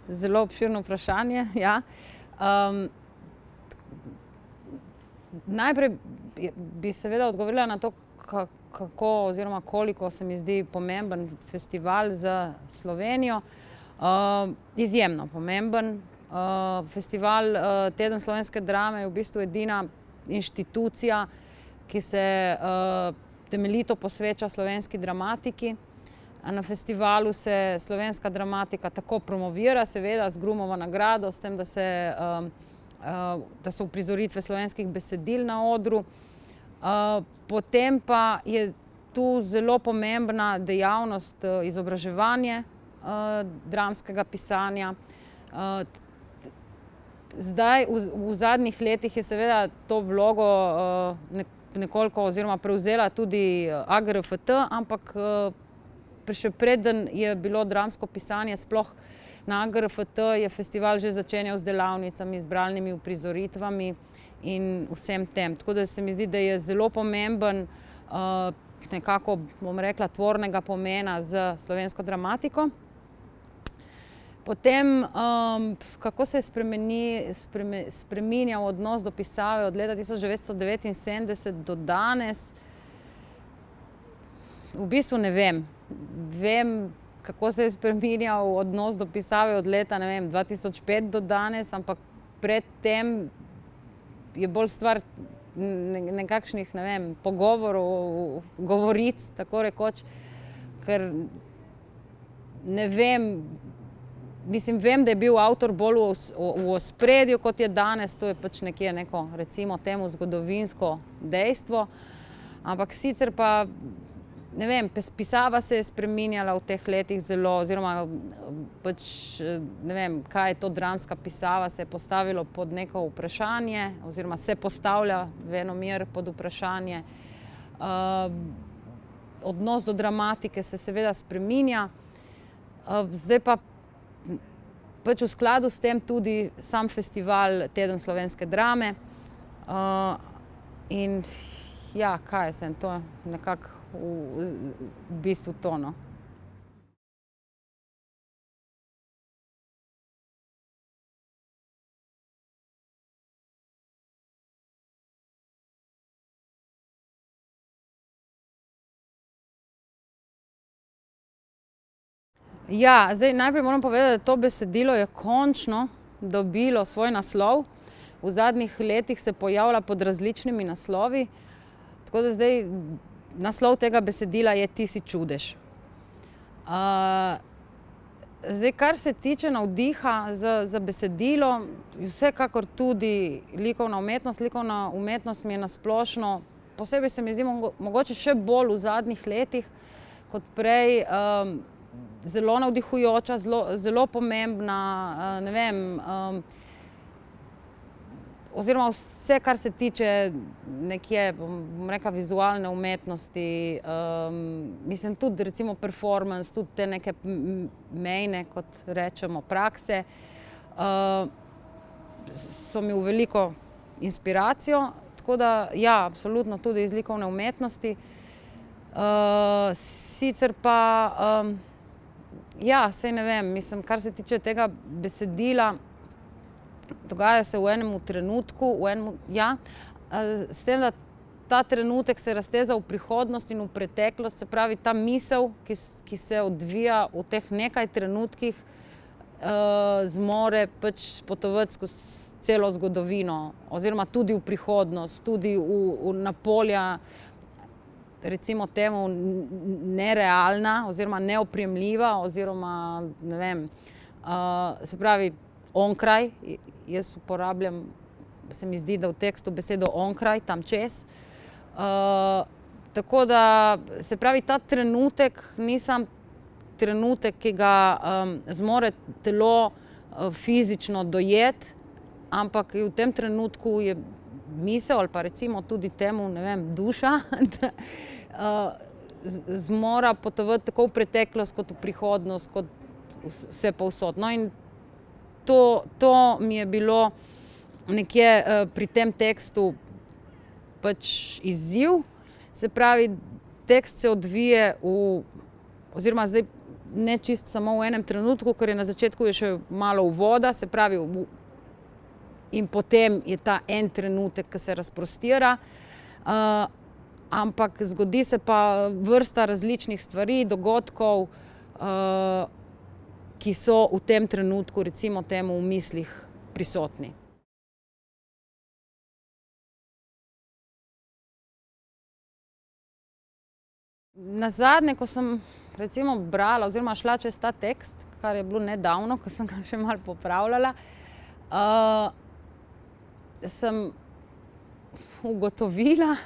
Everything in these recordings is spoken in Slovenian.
zelo obširno vprašanje, ja. Najprej bi seveda odgovorila na to, kako oziroma koliko se mi zdi pomemben festival za Slovenijo. Izjemno pomemben. Festival Teden slovenske drame je v bistvu edina inštitucija, ki se temeljito posveča slovenski dramatiki. Na festivalu se slovenska dramatika tako promovira, seveda z Grumovo nagrado, s tem, da so uprizoritve slovenskih besedil na odru. Potem pa je tu zelo pomembna dejavnost izobraževanje dramskega pisanja. Zdaj, v zadnjih letih je seveda to vlogo nekoliko oziroma prevzela tudi AGRFT, ampak še preden je bilo dramsko pisanje sploh na AGRFT, je festival že začenjal z delavnicami, z bralnimi uprizoritvami in vsem tem. Tako da se mi zdi, da je zelo pomemben, nekako, bom rekla, tvornega pomena za slovensko dramatiko. Potem, kako se je spreminjal odnos do pisave od leta 1979 do danes, v bistvu ne vem. Vem, kako se je spreminjal odnos do pisave od leta, ne vem, 2005 do danes, ampak pred tem je bolj stvar nekakšnih, ne vem, pogovorov, govoric, tako rekoč, ker ne vem, mislim, vem, da je bil avtor bolj v ospredju, kot je danes, to je pač nekje neko, recimo temu, zgodovinsko dejstvo, ampak sicer pa, ne vem, pisava se je spreminjala v teh letih zelo, oziroma pač, ne vem, kaj je to dramska pisava, se je postavilo pod neko vprašanje, oziroma se postavlja venomer pod vprašanje. Odnos do dramatike se seveda spreminja, zdaj pa pač v skladu s tem tudi sam festival Teden slovenske drame. In ja, kaj je to nekako v bistvu to, no. Ja, zdaj najprej moram povedati, da to besedilo je končno dobilo svoj naslov. V zadnjih letih se pojavlja pod različnimi naslovi, tako da zdaj naslov tega besedila je Ti si čudež. Zdaj, kar se tiče navdiha za besedilo, vsekakor tudi likovna umetnost. Likovna umetnost mi je na splošno, posebej se mi zdi mogoče še bolj v zadnjih letih kot prej, zelo navdihujoča, zelo pomembna, ne vem, oziroma vse, kar se tiče nekje, bom rekla, vizualne umetnosti, mislim tudi recimo performance, tudi te neke mejne, kot rečemo, prakse, so mi v veliko inspiracijo, tako da ja, absolutno tudi iz likovne umetnosti. Sicer pa, ja, saj ne vem, mislim, kar se tiče tega besedila, dogaja se v enem trenutku, s tem, da ta trenutek se razteza v prihodnost in v preteklost, se pravi, ta misel, ki se odvija v teh nekaj trenutkih, zmore pač potovati skozi celo zgodovino oziroma tudi v prihodnost, tudi na polja, recimo temu, nerealna oziroma neoprijemljiva oziroma, ne vem, se pravi, onkraj, jaz uporabljam, se mi zdi, da v tekstu besedo onkraj, tam čez. Tako da, se pravi, ta trenutek ni samo trenutek, ki ga zmore telo fizično dojeti, ampak v tem trenutku je misel ali pa recimo tudi temu, ne vem, duša, zmora potovati tako v preteklost kot v prihodnost, kot vsepovsod. No, in to mi je bilo nekje pri tem tekstu pač izziv. Se pravi, tekst se odvije oziroma zdaj ne čist samo v enem trenutku, ker je na začetku je še malo uvoda, se pravi, in potem je ta en trenutek, ki se razprostira. Ampak zgodi se pa vrsta različnih stvari, dogodkov, ki so v tem trenutku, recimo temu, v mislih prisotni. Nazadnje, ko sem recimo brala oziroma šla čez ta tekst, kar je bilo nedavno, ko sem ga še malo popravljala, sem ugotovila,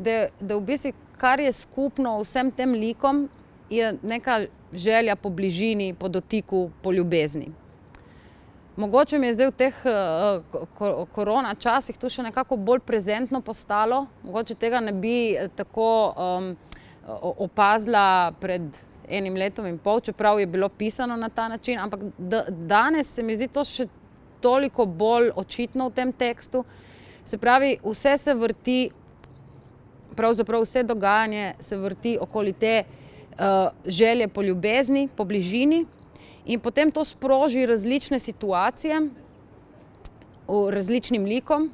da v bistvu, kar je skupno vsem tem likom, je neka želja po bližini, po dotiku, po ljubezni. Mogoče mi je zdaj v teh korona časih to še nekako bolj prezentno postalo, mogoče tega ne bi tako opazila pred 1 letom in pol, čeprav je bilo pisano na ta način, ampak danes se mi zdi to še toliko bolj očitno v tem tekstu. Se pravi, vse se vrti, pravzaprav vse dogajanje se vrti okoli te želje po ljubezni, po bližini, in potem to sproži različne situacije različnim likom,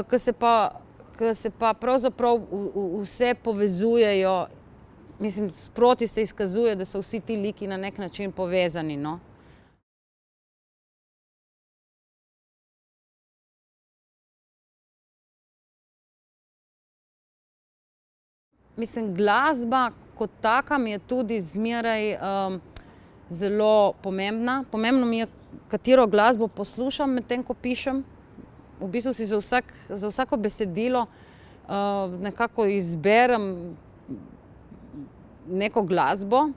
ki se pa pravzaprav vse povezujejo, mislim, sproti se izkazuje, da so vsi ti liki na nek način povezani, no. Mislim, glasba kot taka mi je tudi zmeraj zelo pomembna. Pomembno mi je, katero glasbo poslušam medtem, ko pišem. V bistvu si za vsako besedilo nekako izberem neko glasbo,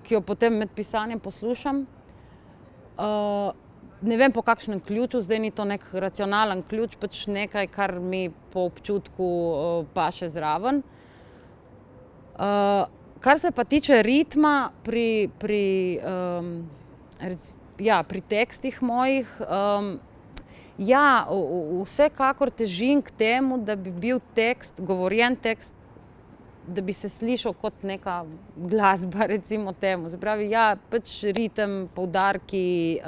ki jo potem med pisanjem poslušam. Ne vem, po kakšnem ključu, zdaj ni to nek racionalen ključ, pač nekaj, kar mi po občutku paše zraven. Kar se pa tiče ritma pri tekstih mojih, ja, vsekakor težim k temu, da bi bil tekst, govorjen tekst, da bi se slišal kot neka glasba, recimo temu. Se pravi, ja, pač ritem, poudarki,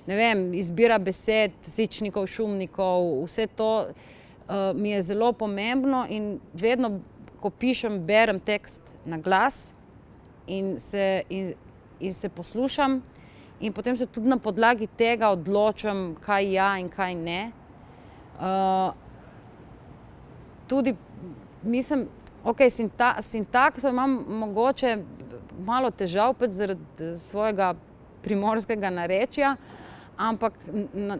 ne vem, izbira besed, sičnikov, šumnikov, vse to mi je zelo pomembno in vedno, ko pišem, berem tekst na glas in se poslušam. In potem se tudi na podlagi tega odločim, kaj ja in kaj ne. Tudi, mislim, okej, sintakso imam mogoče malo težav, pač zaradi svojega primorskega narečja, ampak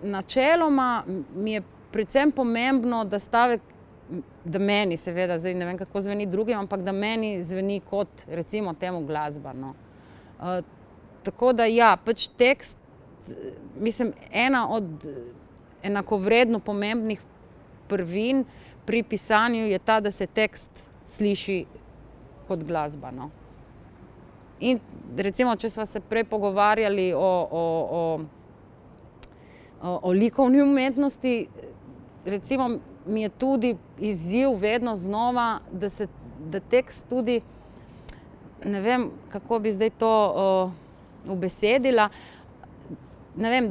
načeloma mi je predvsem pomembno, da stavek, da meni seveda, zdaj ne vem, kako zveni drugim, ampak da meni zveni kot, recimo temu, glasba, no. Tako da ja, pač tekst, mislim, ena od enakovredno pomembnih prvin pri pisanju je ta, da se tekst sliši kot glasba, no. In recimo, če sva se prej pogovarjali o likovni umetnosti, recimo mi je tudi izziv vedno znova, da tekst tudi, ne vem, kako bi zdaj to ubesedila, ne vem,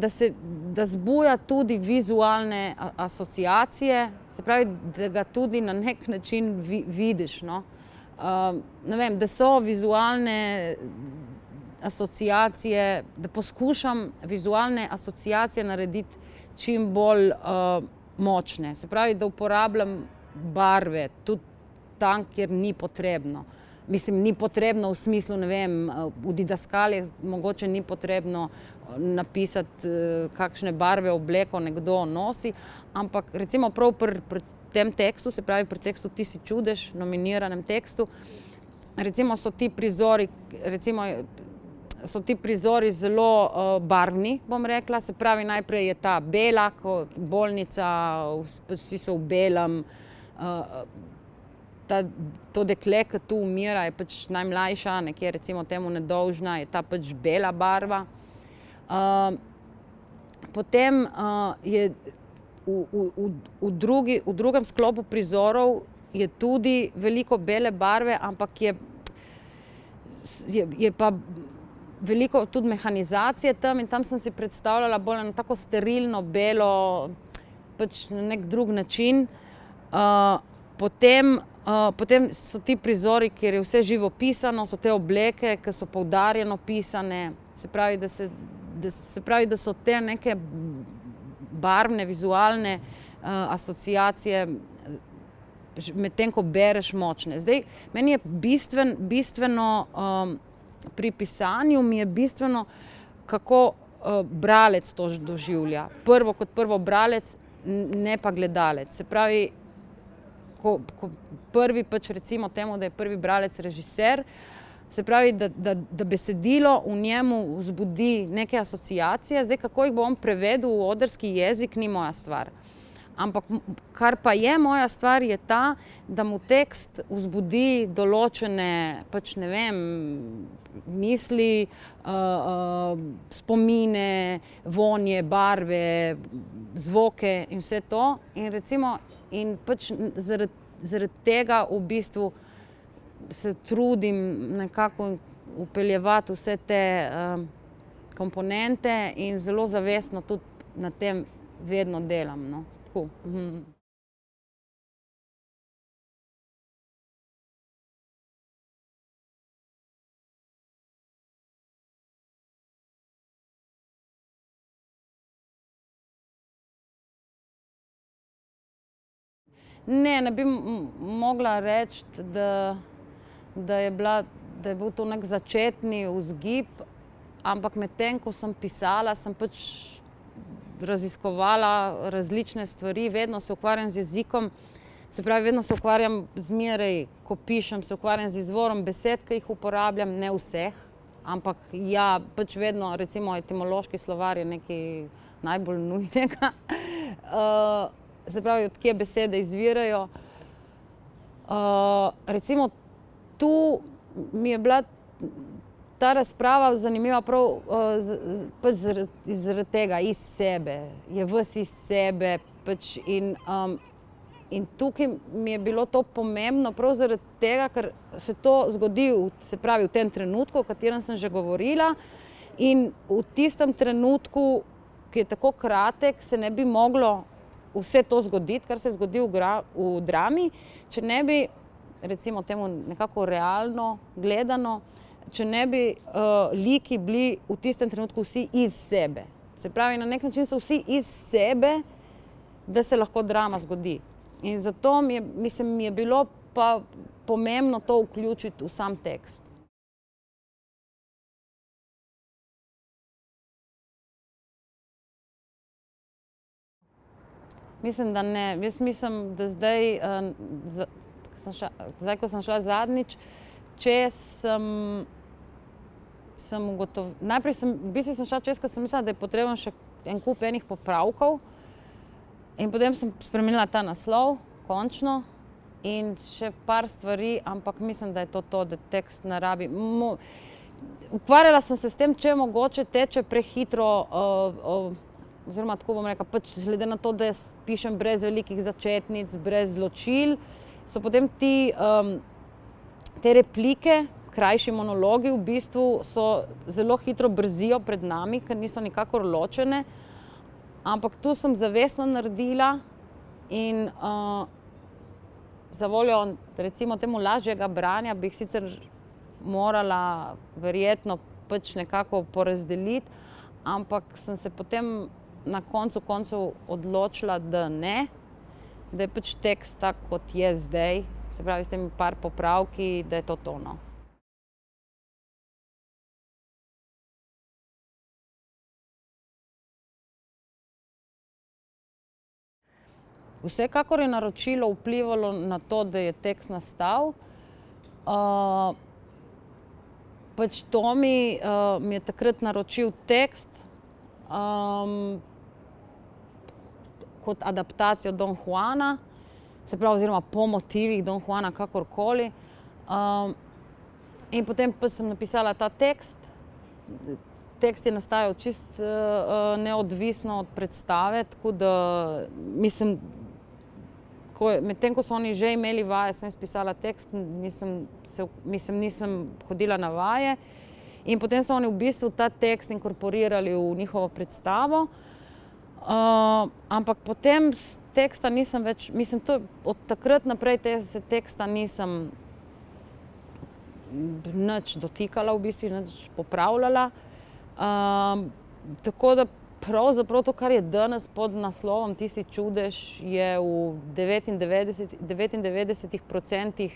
da zbuja tudi vizualne asociacije, se pravi, da ga tudi na nek način vidiš, no. Ne vem, da so vizualne asociacije, da poskušam vizualne asociacije narediti čim bolj močne. Se pravi, da uporabljam barve tudi tam, kjer ni potrebno. Mislim, ni potrebno v smislu, ne vem, v didaskalijah mogoče ni potrebno napisati, kakšne barve obleko nekdo nosi, ampak recimo prav pri tem tekstu, se pravi pri tekstu Ti si čudež, nominiranem tekstu, recimo so ti prizori zelo barvni, bom rekla, se pravi, najprej je ta bela, bolnica, vsi so v belem, to dekle, ki tu umira, je pač najmlajša, nekje recimo temu nedolžna, je ta pač bela barva. Potem je v drugem sklopu prizorov je tudi veliko bele barve, ampak je je pa veliko tudi mehanizacije tam in tam sem si predstavljala bolj eno tako sterilno, belo, pač na nek drug način. Potem so ti prizori, kjer je vse živo pisano, so te obleke, ki so poudarjeno pisane, se pravi, da so te neke barvne, vizualne asociacije, medtem ko bereš, močne. Zdaj, meni je bistveno pri pisanju mi je bistveno, kako bralec to doživlja. Kot prvo bralec, ne pa gledalec. Se pravi, ko prvi pač recimo temu, da je prvi bralec režiser, se pravi, da besedilo v njemu vzbudi neke asociacije. Zdaj, kako jih bo on prevedel v odrski jezik, ni moja stvar. Ampak kar pa je moja stvar, je ta, da mu tekst vzbudi določene, pač ne vem, misli, spomine, vonje, barve, zvoke in vse to. In recimo, pač zaradi tega v bistvu se trudim nekako vpeljevati vse te komponente in zelo zavestno tudi na tem vedno delam, no. Tako. Ne bi mogla reči, da je bil to nek začetni vzgib, ampak medtem, ko sem pisala, sem pač raziskovala različne stvari, vedno se ukvarjam z jezikom, se pravi, vedno se ukvarjam zmeraj, ko pišem, se ukvarjam z izvorom besed, ki jih uporabljam, ne vseh, ampak ja, pač vedno, recimo etimološki slovar je nekaj najbolj nujnega. Se pravi, od kje besede izvirajo. Recimo tu mi je bila ta razprava zanimiva prav pač zaradi tega, iz sebe, je ves iz sebe pač in tukaj mi je bilo to pomembno prav zaradi tega, ker se to zgodi, se pravi, v tem trenutku, o katerem sem že govorila, in v tistem trenutku, ki je tako kratek, se ne bi moglo vse to zgoditi, kar se zgodi v drami, če ne bi, recimo temu nekako realno gledano, če ne bi liki bili v tistem trenutku vsi iz sebe. Se pravi, na nek način so vsi iz sebe, da se lahko drama zgodi. In zato mi je bilo pa pomembno to vključiti v sam tekst. Mislim, da ne. Jaz mislim, da zdaj, ko sem šla zadnjič, najprej v bistvu sem šla čez, ko sem mislila, da je potreben še en kup enih popravkov. In potem sem spremenila ta naslov, končno, in še par stvari, ampak mislim, da je to, da tekst ne rabi. Ukvarjala sem se s tem, če mogoče teče prehitro, oziroma tako bom rekla, pač glede na to, da pišem brez velikih začetnic, brez ločil, so potem te replike, krajši monologi v bistvu so zelo hitro brzijo pred nami, ker niso nikakor ločene, ampak tu sem zavestno naredila in zavoljo recimo temu lažjega branja bi jih sicer morala verjetno pač nekako porazdeliti, ampak sem se potem na koncu koncev odločila, da ne, da je pač tekst tak, kot je zdaj, se pravi s temi par popravki, da je to to, no. Vsekakor je naročilo vplivalo na to, da je tekst nastal. Pač Tomi mi je takrat naročil tekst kot adaptacijo Don Juana, se pravi, oziroma po motivih Don Juana, kakorkoli. In potem pa sem napisala ta tekst. Tekst je nastajal čisto neodvisno od predstave, tako da mislim, medtem ko so oni že imeli vaje, sem spisala tekst, nisem hodila na vaje. In potem so oni v bistvu ta tekst inkorporirali v njihovo predstavo. Ampak potem teksta nisem več, od takrat naprej se teksta nisem nič dotikala, v bistvu nič popravljala. Tako da pravzaprav to, kar je danes pod naslovom Ti si čudež, je v 99%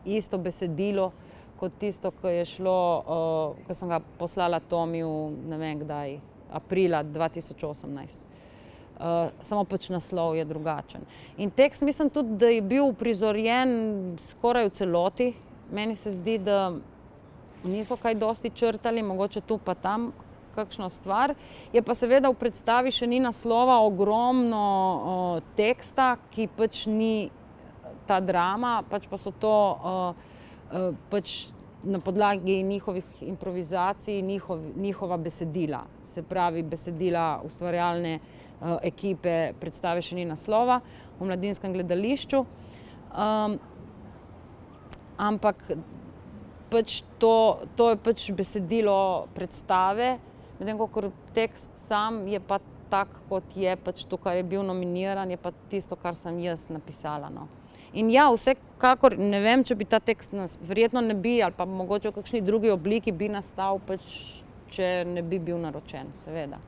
isto besedilo kot tisto, ki je šlo, ko sem ga poslala Tomiju, ne vem kdaj, aprila 2018. Samo pač naslov je drugačen. In tekst mislim tudi, da je bil uprizorjen skoraj v celoti. Meni se zdi, da niso kaj dosti črtali, mogoče tu pa tam kakšno stvar. Je pa seveda v predstavi še ni naslova ogromno teksta, ki pač ni ta drama, pač pa so to pač na podlagi njihovih improvizacij, njihova besedila. Se pravi, besedila ustvarjalne ekipe predstave še ni naslova v Mladinskem gledališču. Ampak pač to je pač besedilo predstave, medtem ko tekst sam je pa tak, kot je, pač to, kar je bil nominiran, je pa tisto, kar sem jaz napisala, no. In ja, vsekakor ne vem, če bi ta tekst verjetno ne bi, ali pa mogoče v kakšni drugi obliki bi nastal, pač če ne bi bil naročen, seveda.